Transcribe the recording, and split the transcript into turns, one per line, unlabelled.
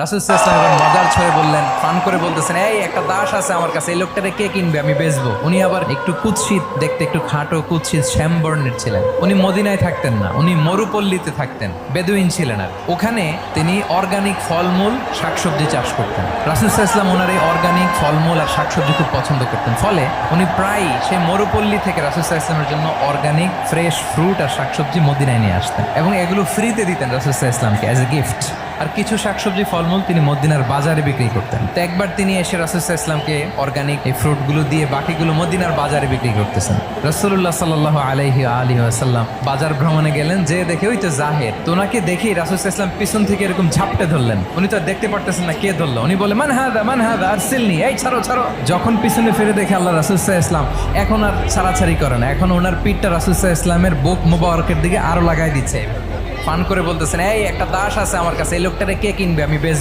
রাসূল সাল্লাল্লাহু আলাইহি ওয়াসাল্লাম মজার ছলে বললেন, ফান করে বলতেছেন, এই একটা দাস আছে আমার কাছে, এই লোকটারে কে কিনবে, আমি বেচবো। উনি আবার একটু কুৎসিত দেখতে, একটু খাটো কুৎসিত শ্যামবর্ণের ছিলেন। উনি মদিনায় থাকতেন না, উনি মরুপল্লীতে থাকতেন, বেদুইন ছিলেন। আর ওখানে তিনি অর্গানিক ফলমূল শাকসবজি চাষ করতেন। রাসূল সাল্লাল্লাহু আলাইহি ওয়াসাল্লাম ওনার এই অর্গানিক ফলমূল আর শাকসবজি খুব পছন্দ করতেন। ফলে উনি প্রায় সেই মরুপল্লী থেকে রাসূল সাল্লাল্লাহু আলাইহি ওয়াসাল্লামের জন্য অর্গানিক ফ্রেশ ফ্রুট আর শাকসবজি মদিনায় নিয়ে আসতেন এবং এগুলো ফ্রিতে দিতেন রাসূল সাল্লাল্লাহু আলাইহি ওয়াসাল্লামকে অ্যাজ এ গিফট। আর কিছু শাকসবজি ফলমূল তিনি মদিনার বাজারে বিক্রি করতেন। তো একবার তিনি এসে রাসূল সাল্লাল্লাহু আলাইহি ওয়াসাল্লামকে অর্গানিক এই ফ্রুটগুলো দিয়ে বাকিগুলো মদিনার বাজারে বিক্রি করতেছেন। রাসূলুল্লাহ সাল্লাল্লাহু আলাইহি ওয়াসাল্লাম বাজার ভ্রমণে গেলেন, যে দেখে ওই তো জাহের। তো ওনাকে দেখেই রাসূল সাল্লাল্লাহু আলাইহি ওয়াসাল্লাম পিছন থেকে এরকম ঝাপটে ধরলেন। উনি তো আর দেখতে পারতেছেন না কে ধরলো। উনি বলে, মান হাদা আরসিলনি, এই ছাড়ো ছাড়ো। যখন পিছনে ফিরে দেখে আল্লাহ, রাসূল সাল্লাল্লাহু আলাইহি ওয়াসাল্লাম এখন আর ছাড়াছাড়ি করে না, এখন ওনার পিঠটা রাসূল সাল্লাল্লাহু আলাইহি ওয়াসাল্লামের বুক মোবারকের দিকে আরো লাগাই দিচ্ছে। ফান করে বলতেছেন, এই একটা দাস আছে আমার কাছে, এই লোকটারে কে কিনবে, আমি বেচবো।